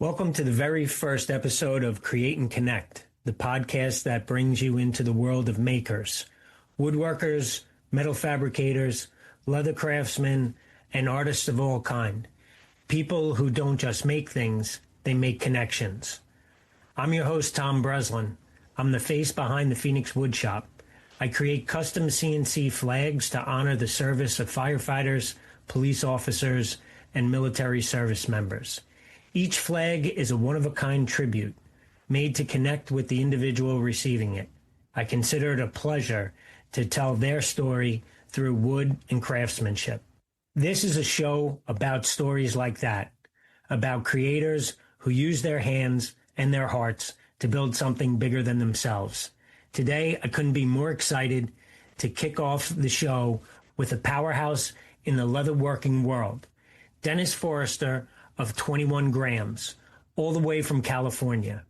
Welcome to the very first episode of Create and Connect, the podcast that brings you into the world of makers, woodworkers, metal fabricators, leather craftsmen, and artists of all kind. People who don't just make things, they make connections. I'm your host, Tom Breslin. I'm the face behind the Phoenix Woodshop. I create custom CNC flags to honor the service of firefighters, police officers, and military service members. Each flag is a one-of-a-kind tribute, made to connect with the individual receiving it. I consider it a pleasure to tell their story through wood and craftsmanship. This is a show about stories like that, about creators who use their hands and their hearts to build something bigger than themselves. Today, I couldn't be more excited to kick off the show with a powerhouse in the leatherworking world, Dennis Forrester of 21 Grams, all the way from California.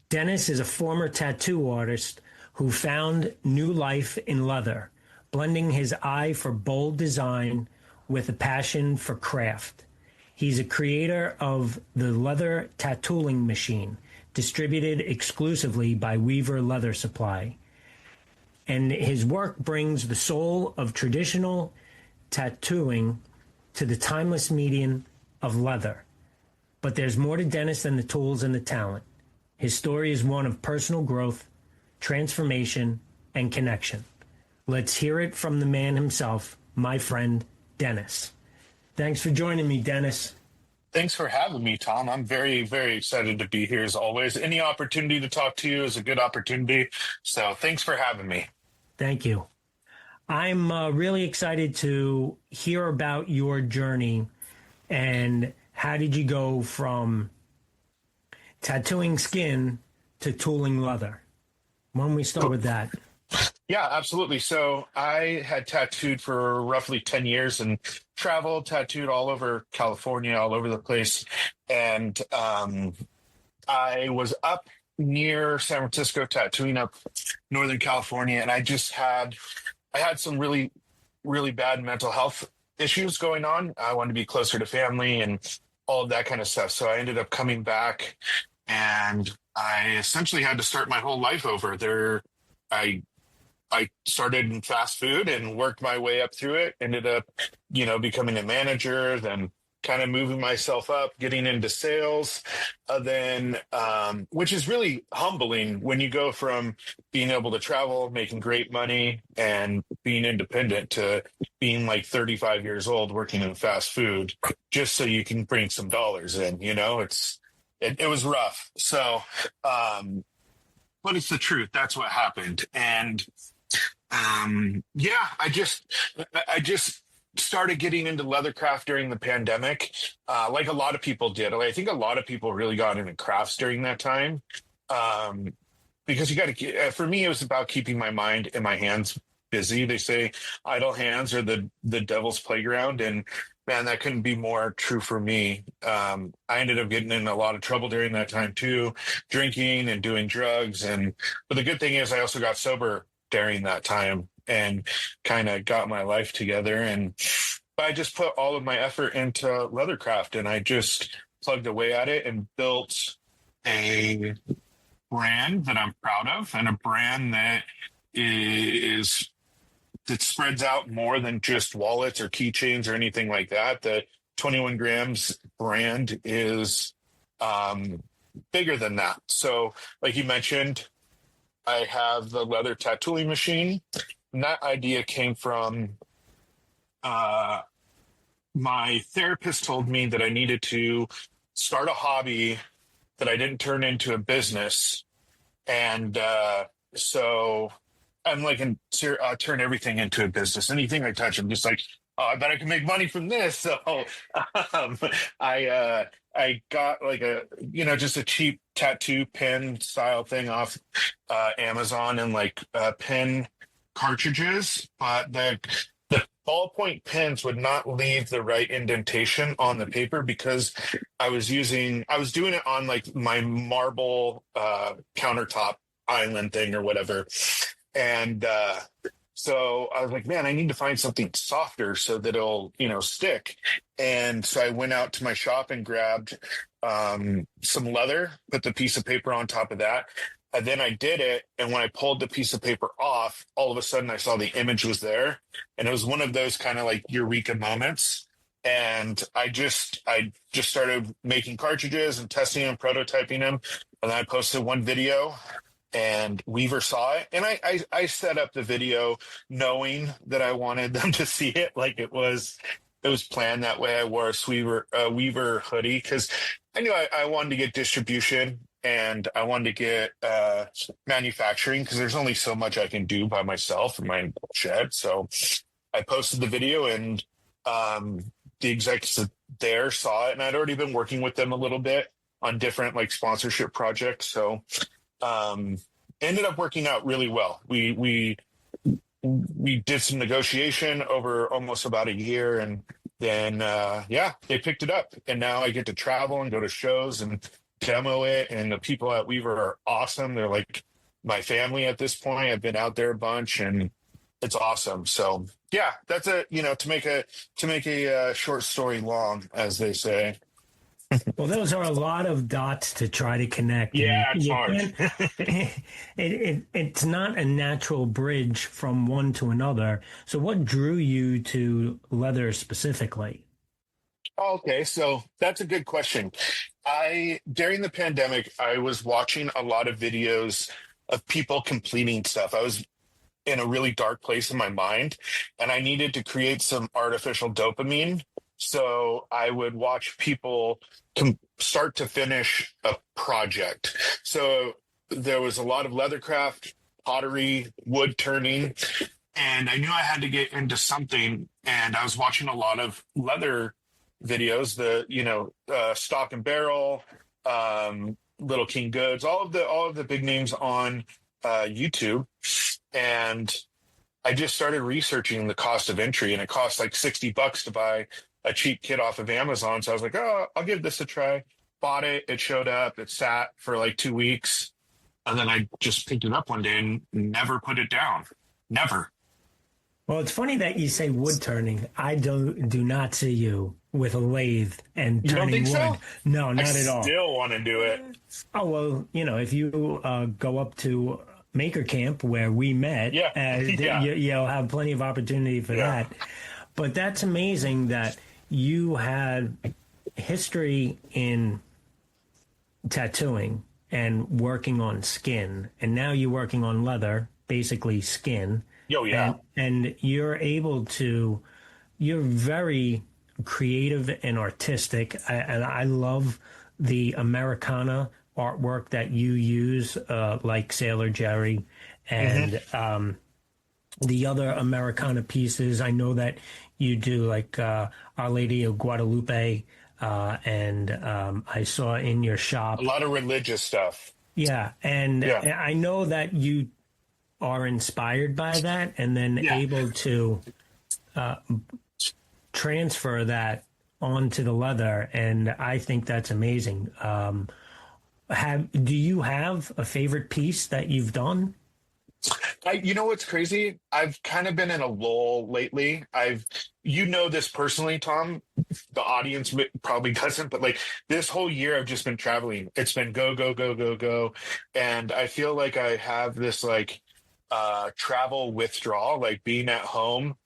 Dennis is a former tattoo artist who found new life in leather, blending his eye for bold design with a passion for craft. He's a creator of the leather tattooing machine, distributed exclusively by Weaver Leather Supply. And his work brings the soul of traditional tattooing to the timeless medium of leather. But there's more to Dennis than the tools and the talent. His story is one of personal growth, transformation, and connection. Let's hear it from the man himself, my friend, Dennis. Thanks for joining me, Dennis. Thanks for having me, Tom. I'm very, very excited to be here as always. Any opportunity to talk to you is a good opportunity. So thanks for having me. Thank you. I'm really excited to hear about your journey and how did you go from tattooing skin to tooling leather? Why don't we start with that? Yeah, absolutely. So I had tattooed for roughly 10 years and traveled, tattooed all over California, all over the place. And I was up near San Francisco tattooing up Northern California. And I had some really, really bad mental health issues going on. I wanted to be closer to family and all of that kind of stuff. So I ended up coming back and I essentially had to start my whole life over there. I started in fast food and worked my way up through it, ended up, becoming a manager, then kind of moving myself up, getting into sales, which is really humbling when you go from being able to travel, making great money and being independent to being like 35 years old, working in fast food just so you can bring some dollars in, it was rough. So, but it's the truth. That's what happened. And, I just started getting into leathercraft during the pandemic, like a lot of people did. I think a lot of people really got into crafts during that time, because for me, it was about keeping my mind and my hands busy. They say idle hands are the devil's playground, and man, that couldn't be more true for me. I ended up getting in a lot of trouble during that time too, drinking and doing drugs. But the good thing is I also got sober during that time and kind of got my life together. And I just put all of my effort into leathercraft, and I just plugged away at it and built a brand that I'm proud of, and a brand that spreads out more than just wallets or keychains or anything like that. The 21 Grams brand is bigger than that. So like you mentioned, I have the leather tattooing machine. And that idea came from my therapist told me that I needed to start a hobby that I didn't turn into a business. And so I'm like, turn everything into a business. Anything I touch, I'm just like, oh, I bet I can make money from this. So I got like just a cheap tattoo pen style thing off Amazon, and like pen cartridges, but the ballpoint pens would not leave the right indentation on the paper because I was doing it on like my marble countertop island thing or whatever. And so I was like, man, I need to find something softer so that it'll, stick. And so I went out to my shop and grabbed some leather, put the piece of paper on top of that. And then I did it. And when I pulled the piece of paper off, all of a sudden I saw the image was there. And it was one of those kind of like eureka moments. And I just started making cartridges and testing and prototyping them. And then I posted one video and Weaver saw it. And I set up the video knowing that I wanted them to see it. Like it was planned that way. I wore a Weaver hoodie because I knew I wanted to get distribution and I wanted to get manufacturing because there's only so much I can do by myself in my shed. So I posted the video and the execs there saw it, and I'd already been working with them a little bit on different like sponsorship projects. So ended up working out really well. We did some negotiation over almost about a year, and then they picked it up, and now I get to travel and go to shows and demo it. And the people at Weaver are awesome. They're like my family at this point. I've been out there a bunch, and it's awesome. So yeah, that's to make a short story long, as they say. Well, those are a lot of dots to try to connect. Yeah, it's hard. It's not a natural bridge from one to another. So what drew you to leather specifically? Okay, so that's a good question. During the pandemic, I was watching a lot of videos of people completing stuff. I was in a really dark place in my mind, and I needed to create some artificial dopamine. So I would watch people start to finish a project. So there was a lot of leathercraft, pottery, wood turning, and I knew I had to get into something. And I was watching a lot of leather videos, Stock and Barrel, Little King Goods, all of the big names on YouTube. And I just started researching the cost of entry, and it cost like $60 to buy a cheap kit off of Amazon. So I was like, oh, I'll give this a try. Bought it. It showed up. It sat for like 2 weeks. And then I just picked it up one day and never put it down. Never. Well, it's funny that you say wood turning. I do not see you with a lathe and turning wood. So? No, not at all. I still want to do it. Oh, well, if you go up to Maker Camp where we met, you'll have plenty of opportunity for that. But that's amazing that you had history in tattooing and working on skin, and now you're working on leather, basically skin. Oh, yeah. And you're you're very creative and artistic. And I love the Americana artwork that you use, like Sailor Jerry and the other Americana pieces. I know that you do like Our Lady of Guadalupe, and I saw in your shop a lot of religious stuff. Yeah, and I know that you are inspired by that, and then able to transfer that onto the leather, and I think that's amazing. Do you have a favorite piece that you've done? You know what's crazy? I've kind of been in a lull lately. This personally, Tom. The audience probably doesn't, but like this whole year, I've just been traveling. It's been go, go, go, go, go, and I feel like I have this like travel withdrawal, like being at home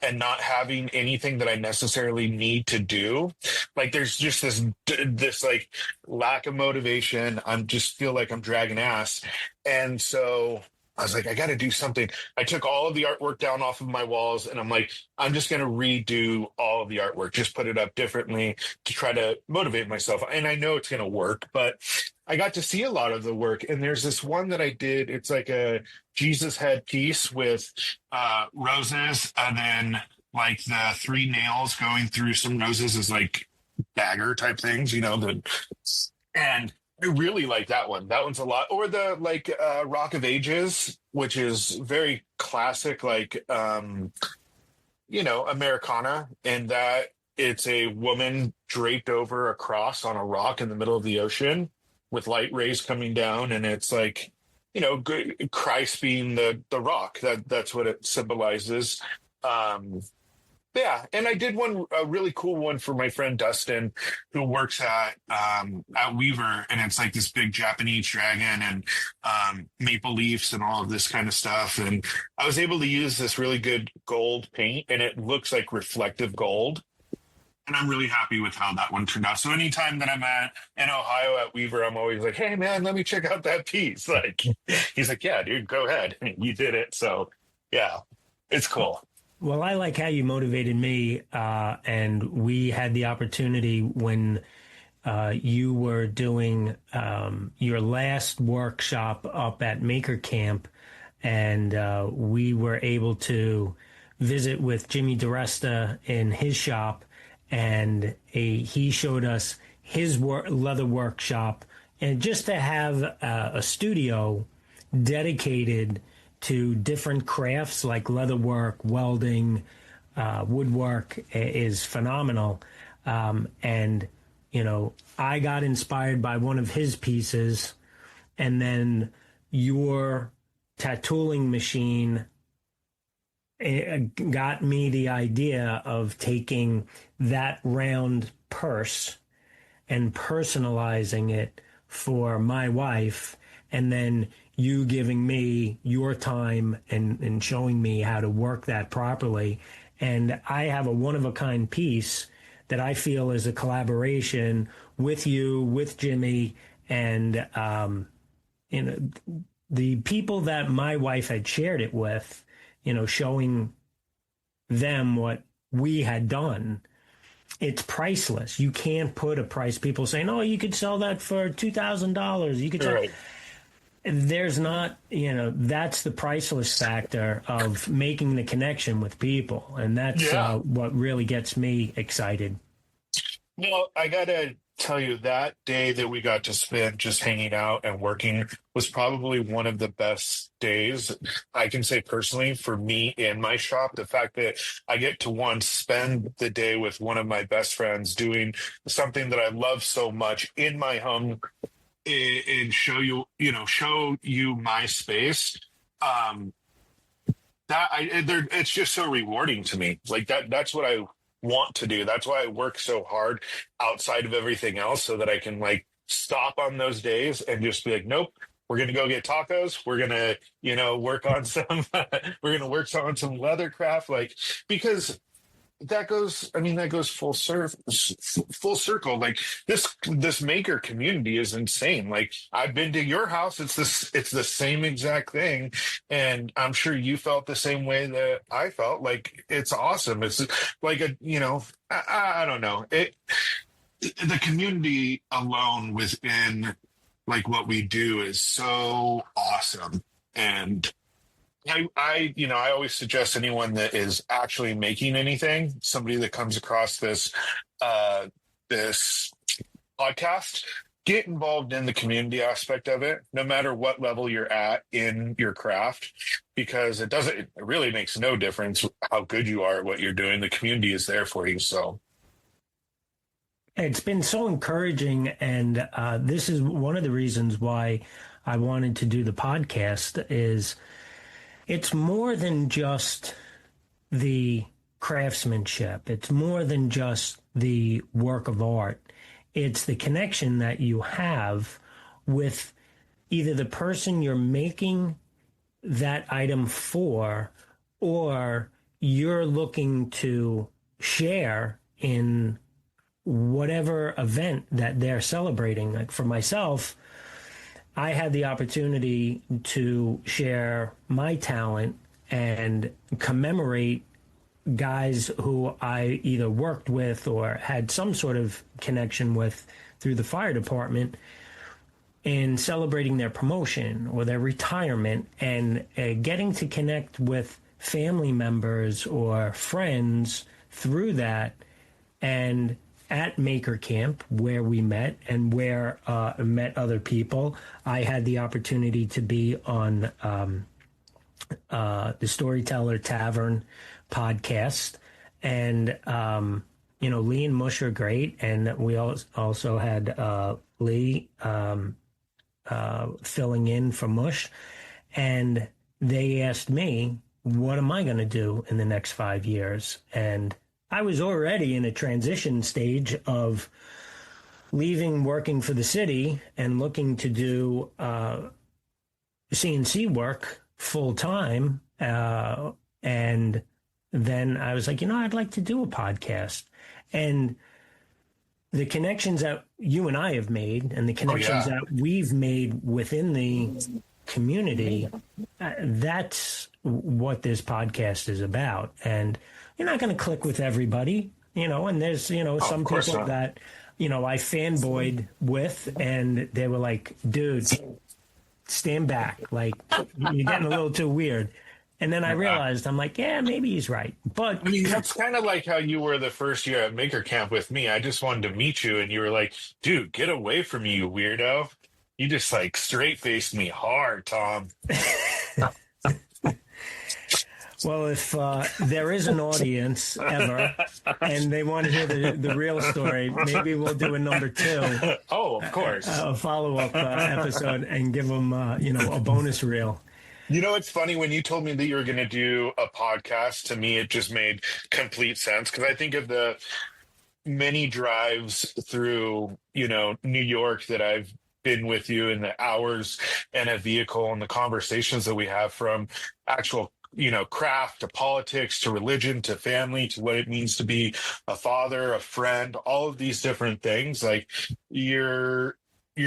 and not having anything that I necessarily need to do. Like there's just this like lack of motivation. I'm just feel like I'm dragging ass, and so I was like, I got to do something. I took all of the artwork down off of my walls, and I'm like, I'm just going to redo all of the artwork, just put it up differently to try to motivate myself. And I know it's going to work, but I got to see a lot of the work. And there's this one that I did. It's like a Jesus head piece with roses, and then like the 3 nails going through some roses as like dagger type things, and I really like that one. That one's a lot. Or the like Rock of Ages, which is very classic, like Americana, in that it's a woman draped over a cross on a rock in the middle of the ocean with light rays coming down, and it's like, Christ being the rock. That's what it symbolizes. Yeah, and I did a really cool one for my friend Dustin, who works at Weaver, and it's like this big Japanese dragon and maple leaves and all of this kind of stuff. And I was able to use this really good gold paint, and it looks like reflective gold. And I'm really happy with how that one turned out. So anytime that I'm in Ohio at Weaver, I'm always like, "Hey man, let me check out that piece." Like, he's like, "Yeah, dude, go ahead, you did it." So yeah, it's cool. Well, I like how you motivated me, and we had the opportunity when you were doing your last workshop up at Maker Camp, and we were able to visit with Jimmy DeResta in his shop, and he showed us his leather workshop, and just to have a studio dedicated to different crafts like leatherwork, welding, woodwork is phenomenal. And, you know, I got inspired by one of his pieces, and then your tattooing machine got me the idea of taking that round purse and personalizing it for my wife, and then you giving me your time and showing me how to work that properly. And I have a one-of-a-kind piece that I feel is a collaboration with you, with Jimmy, and you know, the people that my wife had shared it with, you know, showing them what we had done. It's priceless. You can't put a price. People saying, "Oh, you could sell that for $2,000. You could sell." Right. There's not, you know, that's the priceless factor of making the connection with people. And that's what really gets me excited. Well, I gotta tell you, that day that we got to spend just hanging out and working was probably one of the best days I can say personally for me in my shop. The fact that I get to spend the day with one of my best friends doing something that I love so much in my home, and show you my space. It's just so rewarding to me. Like that's what I want to do. That's why I work so hard outside of everything else, so that I can like stop on those days and just be like, nope, we're going to go get tacos. We're going to, work on some, we're going to work on some leather craft, like, because that goes full circle. Like this maker community is insane. Like, I've been to your house. It's the same exact thing. And I'm sure you felt the same way that I felt. Like, it's awesome. It's like I don't know. The community alone within like what we do is so awesome. And I always suggest anyone that is actually making anything, somebody that comes across this podcast, get involved in the community aspect of it, no matter what level you're at in your craft, because it really makes no difference how good you are at what you're doing. The community is there for you. So it's been so encouraging, and this is one of the reasons why I wanted to do the podcast. Is it's more than just the craftsmanship. It's more than just the work of art. It's the connection that you have with either the person you're making that item for, or you're looking to share in whatever event that they're celebrating. Like for myself, I had the opportunity to share my talent and commemorate guys who I either worked with or had some sort of connection with through the fire department, in celebrating their promotion or their retirement, and getting to connect with family members or friends through that. And at Maker Camp, where we met and where met other people, I had the opportunity to be on the Storyteller Tavern podcast. And, Lee and Mush are great. And we also had Lee filling in for Mush. And they asked me, what am I going to do in the next 5 years? And I was already in a transition stage of leaving working for the city and looking to do CNC work full time. And then I was like, I'd like to do a podcast. And the connections that you and I have made and the connections that we've made within the community, that's what this podcast is about. And you're not going to click with everybody, and there's, some people that, I fanboyed with, and they were like, dude, stand back. Like, you're getting a little too weird. And then I realized, I'm like, yeah, maybe he's right. But I mean, that's kind of like how you were the first year at Maker Camp with me. I just wanted to meet you, and you were like, dude, get away from me, you weirdo. You just like straight faced me hard, Tom. Well, if there is an audience ever and they want to hear the real story, maybe we'll do a number 2. Oh, of course. A follow-up episode and give them, a bonus reel. It's funny, when you told me that you were going to do a podcast, to me, it just made complete sense, because I think of the many drives through, New York that I've been with you, and the hours in a vehicle and the conversations that we have, from actual craft to politics to religion to family to what it means to be a father, a friend, all of these different things. Like, you're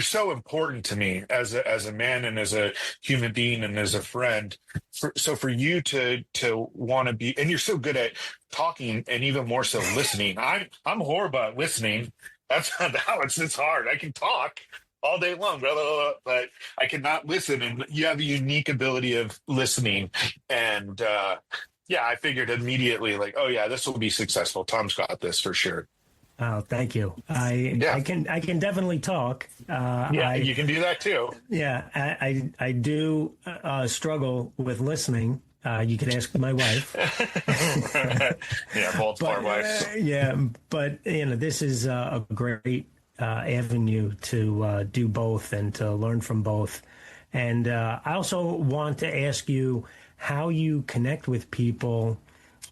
so important to me as a man and as a human being and as a friend. So for you to want to be, and you're so good at talking and even more so listening. I'm horrible at listening. It's hard. I can talk all day long, blah, blah, blah, but I cannot listen. And you have a unique ability of listening. And I figured immediately, like, oh yeah, this will be successful. Tom's got this for sure. Oh, thank you. I can definitely talk. You can do that too. Yeah, I do struggle with listening. You could ask my wife. Yeah, both our wives. But this is a great avenue to do both and to learn from both. And I also want to ask you how you connect with people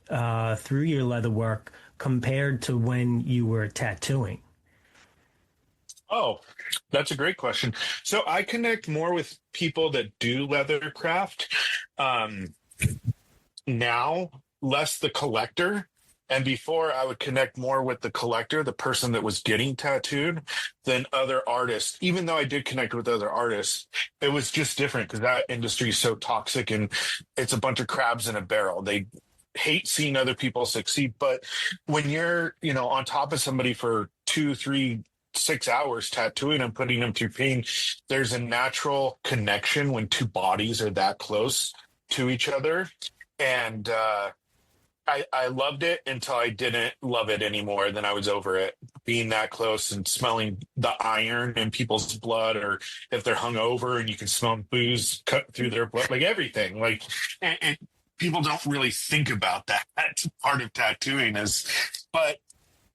through your leather work compared to when you were tattooing. Oh, that's a great question. So I connect more with people that do leather craft now, less the collector. And before, I would connect more with the collector, the person that was getting tattooed, than other artists. Even though I did connect with other artists, it was just different, because that industry is so toxic and it's a bunch of crabs in a barrel. They hate seeing other people succeed. But when you're, on top of somebody for 2, 3, 6 hours tattooing and putting them through pain, there's a natural connection when two bodies are that close to each other. And I loved it until I didn't love it anymore. Then I was over it, being that close and smelling the iron in people's blood, or if they're hungover and you can smell booze cut through their blood, like everything. Like, and people don't really think about that. That's part of tattooing but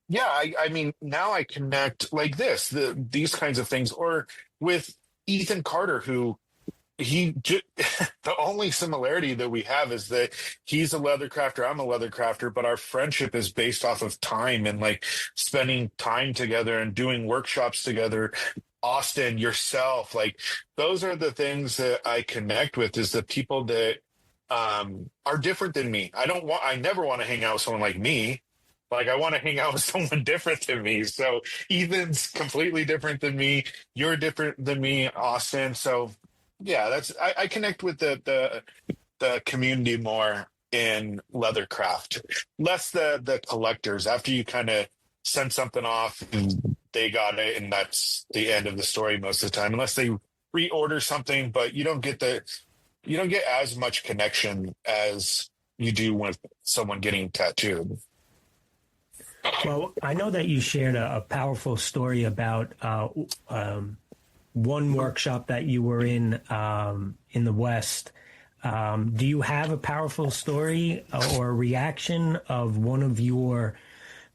yeah, I mean, now I connect like these kinds of things, or with Ethan Carter, who the only similarity that we have is that he's a leather crafter, I'm a leather crafter, but our friendship is based off of time and like spending time together and doing workshops together. Austin, yourself, like, those are the things that I connect with, is the people that are different than me. I never want to hang out with someone like me. Like, I want to hang out with someone different than me. So Ethan's completely different than me. You're different than me, Austin. So yeah, I connect with the community more in leathercraft, less the collectors. After you kind of send something off and they got it, and that's the end of the story most of the time, unless they reorder something. But you don't get as much connection as you do with someone getting tattooed. Well, I know that you shared a powerful story about one workshop that you were in the West. Do you have a powerful story or reaction of one of your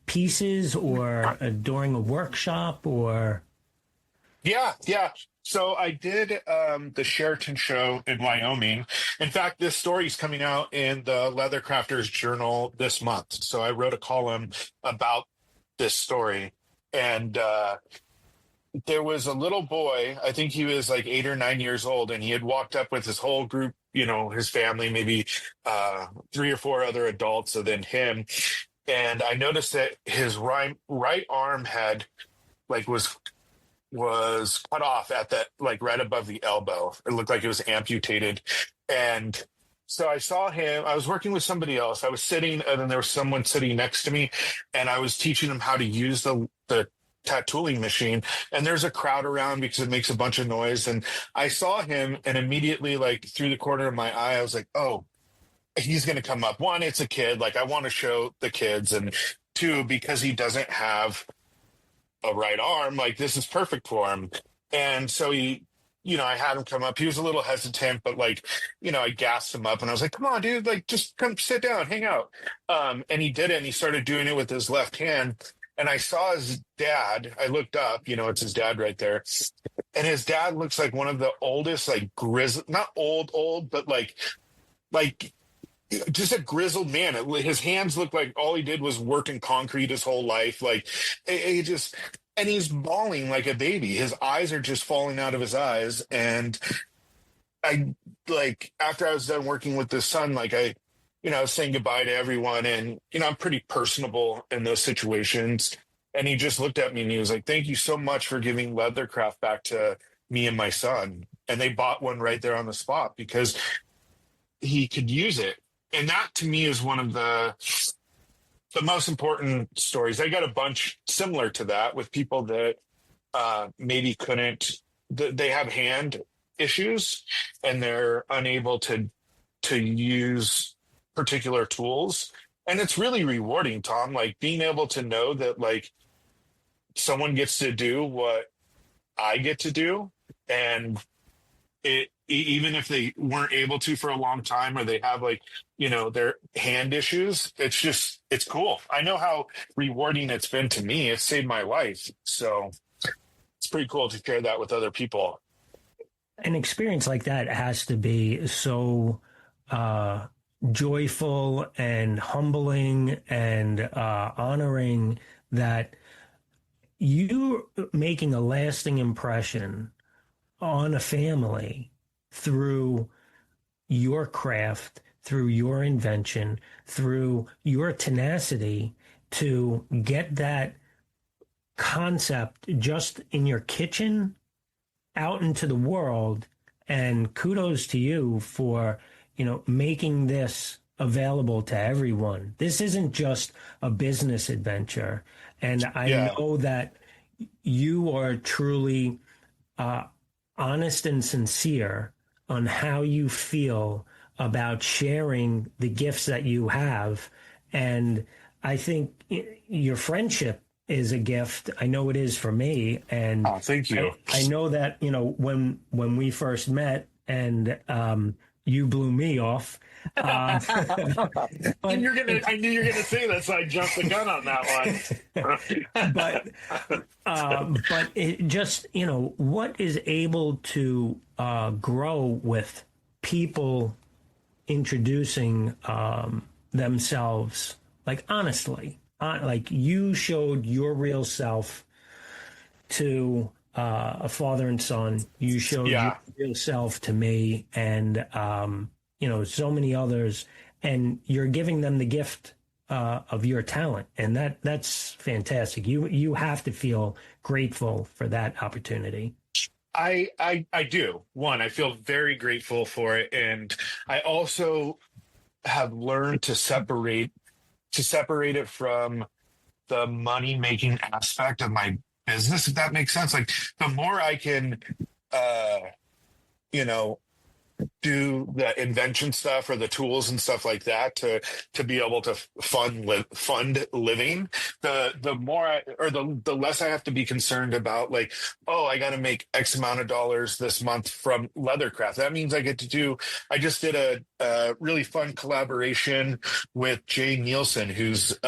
pieces, or during a workshop, or? Yeah. So I did the Sheraton show in Wyoming. In fact, this story is coming out in the Leather Crafters Journal this month. So I wrote a column about this story. And there was a little boy, I think he was like 8 or 9 years old, and he had walked up with his whole group, his family, maybe 3 or 4 other adults, and then him. And I noticed that his right arm had like was cut off at that, like right above the elbow. It looked like it was amputated. And so I saw him. I was working with somebody else. I was sitting, and then there was someone sitting next to me, and I was teaching him how to use the tattooing machine. And there's a crowd around because it makes a bunch of noise. And I saw him, and immediately, like through the corner of my eye, I was like, oh, he's going to come up. One, it's a kid. Like I want to show the kids. And two, because he doesn't have a right arm, like this is perfect for him. And so I had him come up. He was a little hesitant, but I gassed him up and I was like, come on, dude, like just come sit down, hang out. And he did it, and he started doing it with his left hand. And I saw his dad. I looked up, it's his dad right there. And his dad looks like one of the oldest, like grizzled, not old, but like just a grizzled man. His hands look like all he did was work in concrete his whole life. Like and he's bawling like a baby. His eyes are just falling out of his eyes. And after I was done working with his son, I was saying goodbye to everyone. And, I'm pretty personable in those situations. And he just looked at me and he was like, thank you so much for giving Leathercraft back to me and my son. And they bought one right there on the spot because he could use it. And that to me is one of the most important stories. I got a bunch similar to that with people that maybe they have hand issues and they're unable to use particular tools. And it's really rewarding, Tom, like being able to know that like someone gets to do what I get to do. And even if they weren't able to for a long time, or they have their hand issues, it's cool. I know how rewarding it's been to me. It saved my life. So it's pretty cool to share that with other people. An experience like that has to be so joyful and humbling and honoring that you're making a lasting impression on a family through your craft, through your invention, through your tenacity to get that concept just in your kitchen out into the world. And kudos to you for, making this available to everyone. This isn't just a business adventure. And I know that you are truly honest and sincere on how you feel about sharing the gifts that you have. And I think your friendship is a gift. I know it is for me. And thank you. I know that, when we first met and you blew me off. I knew you were gonna say that, so I jumped the gun on that one. But it just, what is able to grow with people introducing themselves, like honestly, like you showed your real self to a father and son. You showed your real self to me, and so many others, and you're giving them the gift of your talent, and that's fantastic. You have to feel grateful for that opportunity. I do. One, I feel very grateful for it, and I also have learned to separate it from the money making aspect of my business, if that makes sense. Like the more I can do the invention stuff or the tools and stuff like that to be able to fund living, the more the less I have to be concerned about, like, oh, I got to make X amount of dollars this month from leathercraft. That means I get to do. I just did a really fun collaboration with Jay Nielsen, who's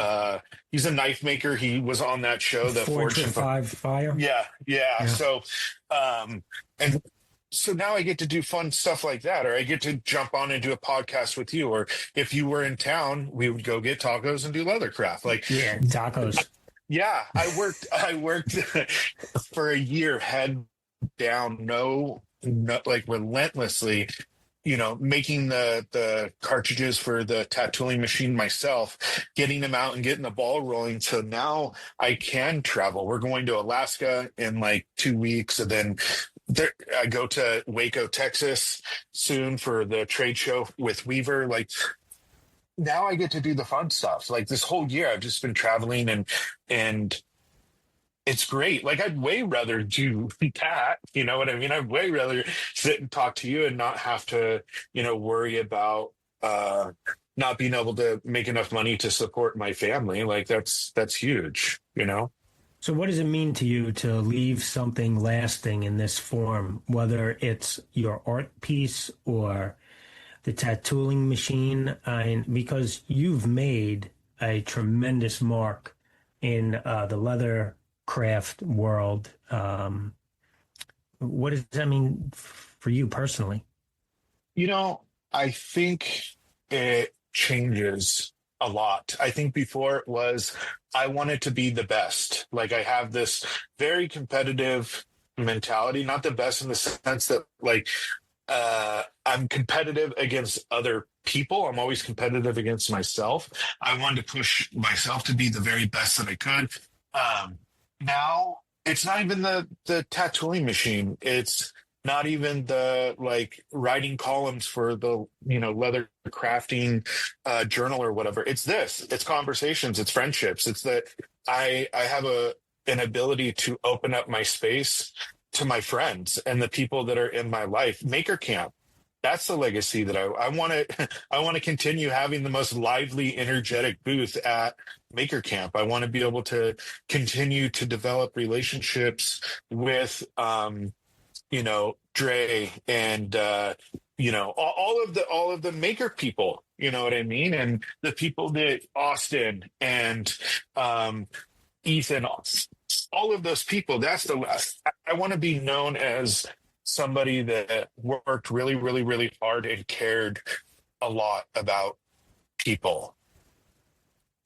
he's a knife maker. He was on that show, the Forge with Fire. Yeah. So, and so now I get to do fun stuff like that, or I get to jump on and do a podcast with you, or if you were in town, we would go get tacos and do leathercraft. Like, yeah, tacos. Yeah, I worked for a year, head down, no, like relentlessly, making the cartridges for the tattooing machine myself, getting them out and getting the ball rolling. So now I can travel. We're going to Alaska in like 2 weeks, and then I go to Waco, Texas soon for the trade show with Weaver. Like, now I get to do the fun stuff. Like, this whole year I've just been traveling, and it's great. Like, I'd way rather do that. You know what I mean? I'd way rather sit and talk to you and not have to, worry about not being able to make enough money to support my family. Like, that's huge, So what does it mean to you to leave something lasting in this form, whether it's your art piece or the tattooing machine? Because you've made a tremendous mark in the leather craft world. What does that mean for you personally? I think it changes a lot. I think before it was, I wanted to be the best. Like, I have this very competitive mentality, not the best in the sense that, like, I'm competitive against other people. I'm always competitive against myself. I wanted to push myself to be the very best that I could. Now it's not even the tattooing machine. It's not even the, like, writing columns for the, leather crafting journal or whatever. It's conversations, it's friendships. It's that I have an ability to open up my space to my friends and the people that are in my life. Maker Camp, that's the legacy that I want to I want to continue having the most lively, energetic booth at Maker Camp. I want to be able to continue to develop relationships with Dre and all of the maker people, you know what I mean? And the people that Austin and Ethan, all of those people, I want to be known as somebody that worked really, really, really hard and cared a lot about people.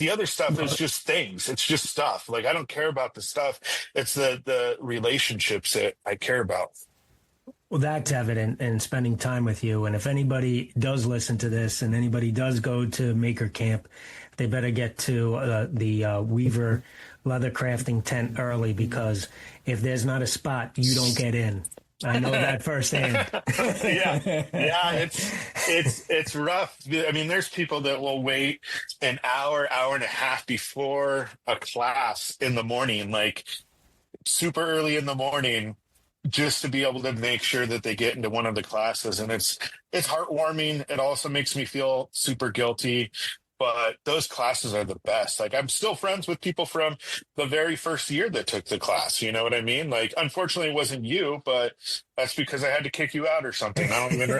The other stuff is just things. It's just stuff. Like, I don't care about the stuff. It's the relationships that I care about. Well, that's evident in spending time with you. And if anybody does listen to this and anybody does go to Maker Camp, they better get to the Weaver leather crafting tent early, because if there's not a spot, you don't get in. I know that firsthand. Yeah, it's rough. I mean, there's people that will wait an hour and a half before a class in the morning, like super early in the morning, just to be able to make sure that they get into one of the classes. And it's heartwarming. It also makes me feel super guilty. But those classes are the best. Like, I'm still friends with people from the very first year that took the class. You know what I mean? Like, unfortunately, it wasn't you, but that's because I had to kick you out or something. I don't even.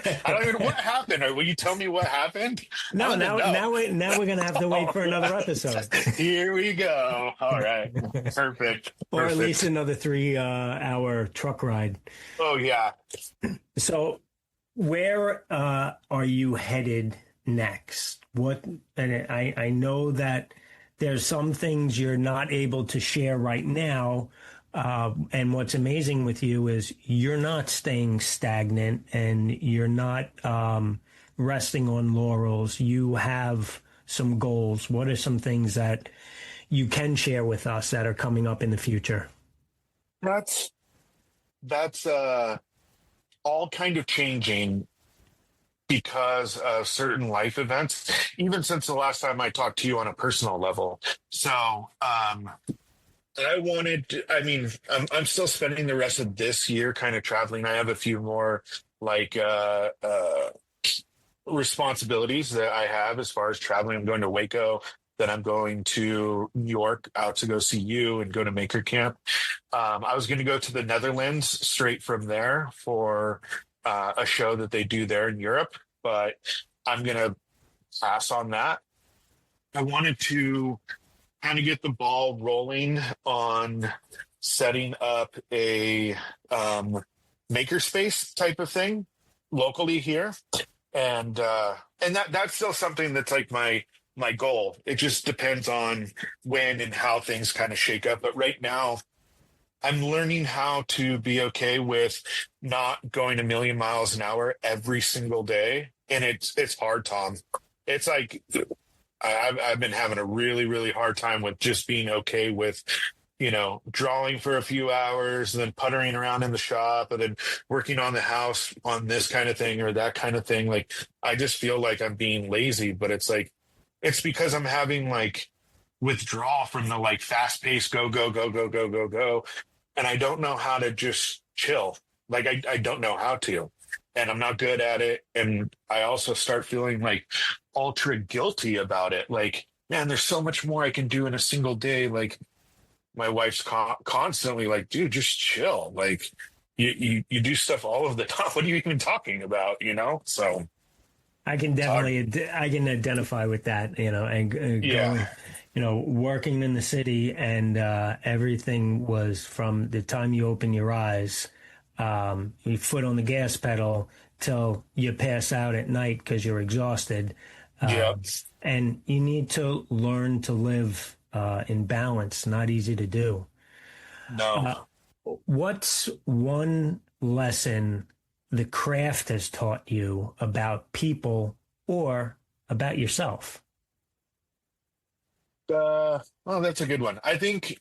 What happened? Or will you tell me what happened? No, now we're gonna have to wait for another episode. Here we go. All right, perfect. Or at least another 3-hour truck ride. Oh yeah. So, where are you headed next? And I know that there's some things you're not able to share right now. And what's amazing with you is you're not staying stagnant and you're not resting on laurels. You have some goals. What are some things that you can share with us that are coming up in the future? That's all kind of changing because of certain life events, even since the last time I talked to you on a personal level. So I'm still spending the rest of this year kind of traveling. I have a few more like responsibilities that I have as far as traveling. I'm going to Waco, then I'm going to New York out to go see you and go to Maker Camp. I was going to go to the Netherlands straight from there for a show that they do there in Europe, but I'm going to pass on that. I wanted to kind of get the ball rolling on setting up a makerspace type of thing locally here, and that's still something that's like my goal. It just depends on when and how things kind of shake up. But right now, I'm learning how to be okay with not going a million miles an hour every single day, and it's hard, Tom. It's like I've been having a really, really hard time with just being okay with, drawing for a few hours and then puttering around in the shop and then working on the house on this kind of thing or that kind of thing. Like, I just feel like I'm being lazy, but it's like, it's because I'm having like withdrawal from the like fast paced go, go, go, go, go, go, go. And I don't know how to just chill. Like, I don't know how to, and I'm not good at it. And I also start feeling like ultra guilty about it. Like, man, there's so much more I can do in a single day. Like, my wife's constantly like, dude, just chill. Like, you do stuff all of the time. What are you even talking about? So I can definitely, I can identify with that, and yeah, going, working in the city, and everything was from the time you open your eyes, your foot on the gas pedal till you pass out at night because you're exhausted. yeah, And you need to learn to live in balance. Not easy to do. no. What's one lesson the craft has taught you about people or about yourself? Oh, that's a good one. I think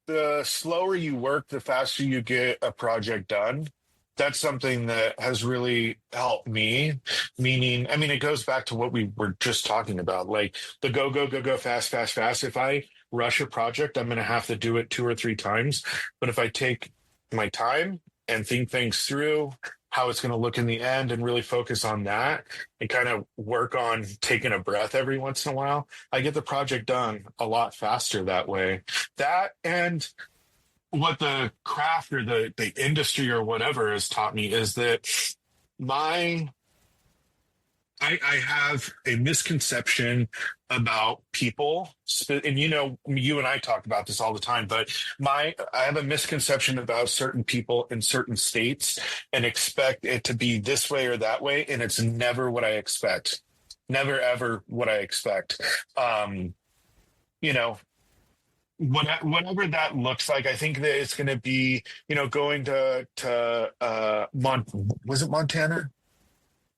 the slower you work, the faster you get a project done. That's something that has really helped me. Meaning, I mean, it goes back to what we were just talking about, like the go, go, go, go, fast, fast, fast. If I rush a project, I'm going to have to do it 2 or 3 times. But if I take my time and think things through, how it's going to look in the end, and really focus on that and kind of work on taking a breath every once in a while, I get the project done a lot faster that way. That, and what the craft or the industry or whatever has taught me is that my I have a misconception about people, and you and I talk about this all the time, but I have a misconception about certain people in certain states and expect it to be this way or that way, and it's never what I expect. Never ever what I expect. You know, whatever that looks like, I think that it's going to be, going to was it Montana?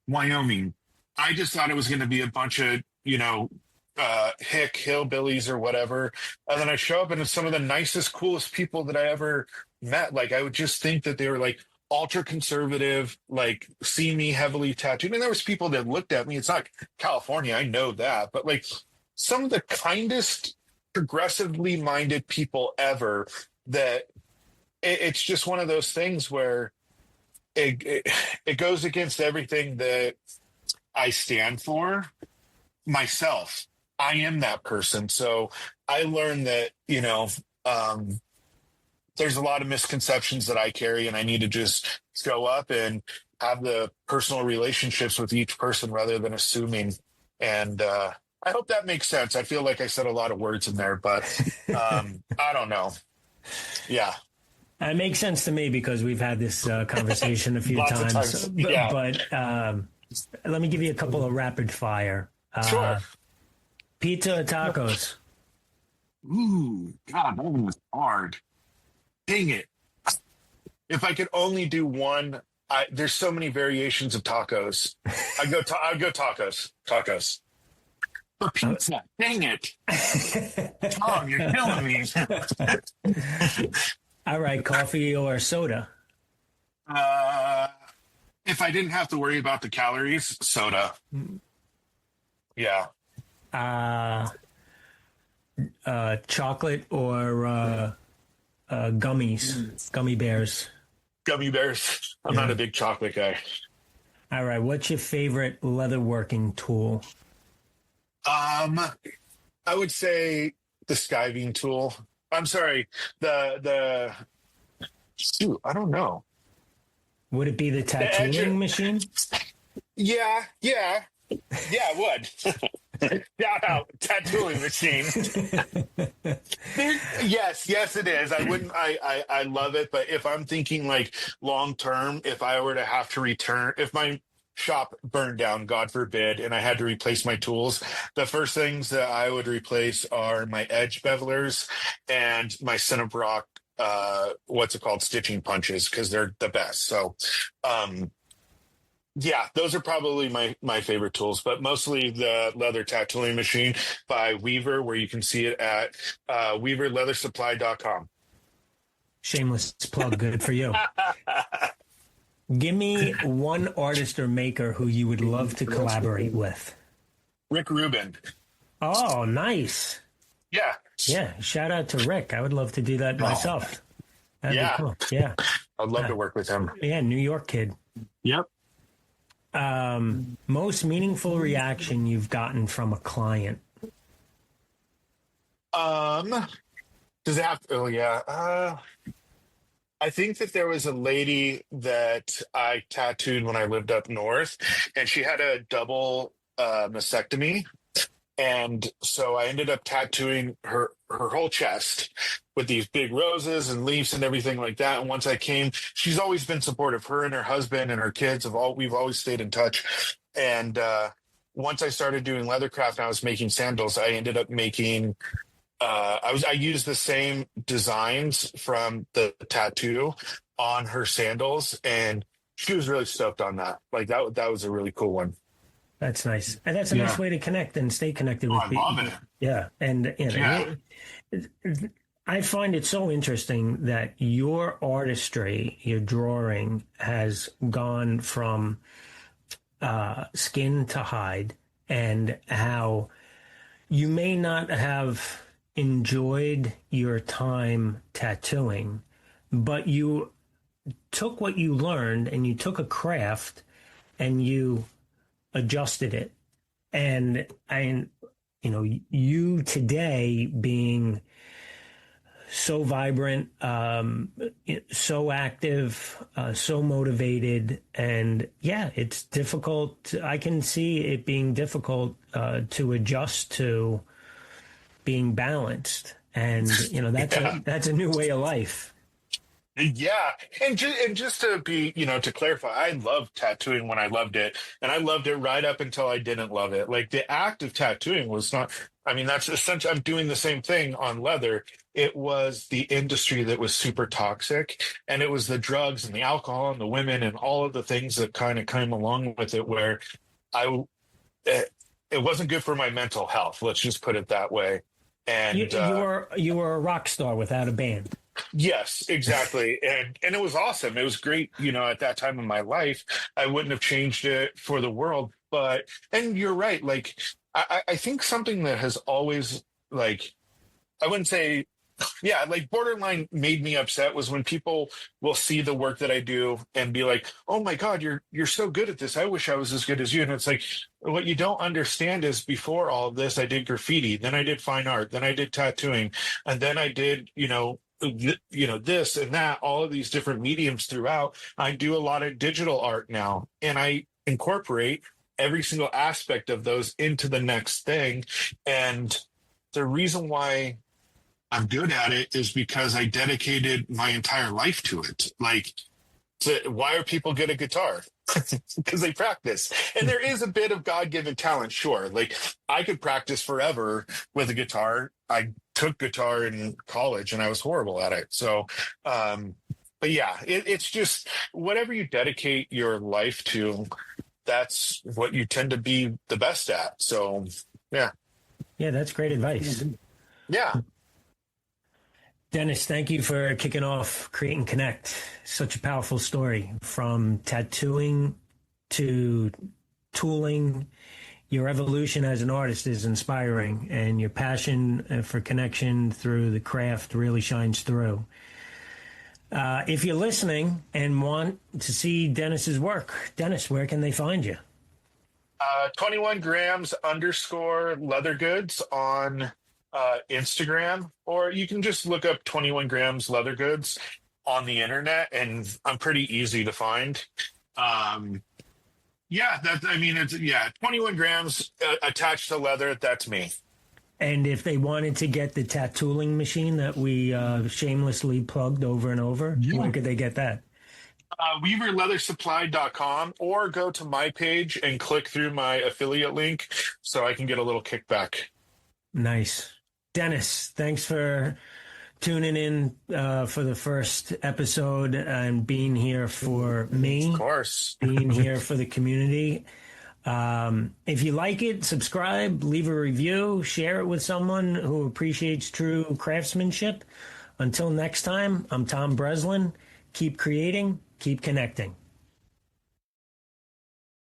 Wyoming. I just thought it was going to be a bunch of, hick hillbillies or whatever. And then I show up and it's some of the nicest, coolest people that I ever met. Like, I would just think that they were like ultra conservative, like see me heavily tattooed. And there was people that looked at me. It's not California. I know that, but like some of the kindest, progressively minded people ever, that it's just one of those things where it goes against everything that I stand for myself. I am that person. So I learned that, there's a lot of misconceptions that I carry, and I need to just go up and have the personal relationships with each person rather than assuming. And I hope that makes sense. I feel like I said a lot of words in there, but I don't know. Yeah. It makes sense to me because we've had this conversation a few Lots of times. times. Yeah. But let me give you a couple of rapid fire. Sure. Pizza or tacos? Ooh, God, that one was hard. Dang it. If I could only do one, there's so many variations of tacos. I'd go tacos. Tacos. For pizza. Dang it. Tom, you're killing me. All right, coffee or soda? If I didn't have to worry about the calories, soda. Yeah. Chocolate or gummies, gummy bears? Gummy bears. I'm not a big chocolate guy. All right. What's your favorite leatherworking tool? I would say the skiving tool. I'm sorry, the shoot, I don't know. Would it be the tattooing machine? Yeah, it would. Shout out tattooing machine. Yes, it is. I love it, but if I'm thinking like long term, if I were to have to return, if my shop burned down, God forbid, and I had to replace my tools, the first things that I would replace are my edge bevelers and my Cinnabrock, what's it called, stitching punches, because they're the best. So, yeah, those are probably my favorite tools, but mostly the leather tattooing machine by Weaver, where you can see it at weaverleathersupply.com. Shameless plug. Good for you. Give me one artist or maker who you would love to collaborate with. Rick Rubin. Oh, nice. Yeah. Yeah. Shout out to Rick. I would love to do that myself. That'd be cool. Yeah. I'd love to work with him. Yeah. New York kid. Yep. Most meaningful reaction you've gotten from a client? Does it have to, oh yeah. I think that there was a lady that I tattooed when I lived up north, and she had a double mastectomy. And so I ended up tattooing her whole chest with these big roses and leaves and everything like that. And once I came, she's always been supportive. Her and her husband and her kids we've always stayed in touch. And once I started doing leathercraft and I was making sandals, I ended up making I used the same designs from the tattoo on her sandals, and she was really stoked on that. Like that was a really cool one. That's nice. And that's a nice way to connect and stay connected with people. I love it. Yeah. And I find it so interesting that your artistry, your drawing has gone from skin to hide, and how you may not have enjoyed your time tattooing, but you took what you learned and you took a craft and you adjusted it. And you today being so vibrant, so active, so motivated, and yeah, it's difficult. I can see it being difficult to adjust to being balanced, and that's a new way of life. Yeah, and just to be, to clarify, I loved tattooing when I loved it, and I loved it right up until I didn't love it. Like the act of tattooing was not. I mean, that's essentially, I'm doing the same thing on leather. It was the industry that was super toxic, and it was the drugs and the alcohol and the women and all of the things that kind of came along with it, where it wasn't good for my mental health. Let's just put it that way. And you were a rock star without a band. Yes, exactly. And it was awesome. It was great. At that time in my life, I wouldn't have changed it for the world. And you're right. Like, I think something that has always, like, I wouldn't say, yeah, like borderline made me upset was when people will see the work that I do and be like, "Oh my God, you're so good at this. I wish I was as good as you." And it's like, what you don't understand is before all of this, I did graffiti, then I did fine art, then I did tattooing, and then I did, this and that, all of these different mediums throughout. I do a lot of digital art now, and I incorporate every single aspect of those into the next thing. And the reason why I'm good at it is because I dedicated my entire life to it. Like, why are people good at guitar? Because they practice. And there is a bit of God-given talent, sure. Like, I could practice forever with a guitar. I took guitar in college and I was horrible at it. So, but yeah, it's just whatever you dedicate your life to, that's what you tend to be the best at. So, yeah. Yeah, that's great advice. Yeah. Dennis, thank you for kicking off Create and Connect. Such a powerful story, from tattooing to tooling. Your evolution as an artist is inspiring, and your passion for connection through the craft really shines through. If you're listening and want to see Dennis's work, Dennis, where can they find you? 21 grams underscore leather goods on Instagram, or you can just look up 21 grams leather goods on the internet, and I'm pretty easy to find. Yeah, it's 21 grams attached to leather. That's me. And if they wanted to get the tattooing machine that we shamelessly plugged over and over, where could they get that? WeaverLeatherSupply.com, or go to my page and click through my affiliate link so I can get a little kickback. Nice. Dennis, thanks for tuning in for the first episode and being here for me. Of course. Being here for the community. If you like it, subscribe, leave a review, share it with someone who appreciates true craftsmanship. Until next time, I'm Tom Breslin. Keep creating, keep connecting.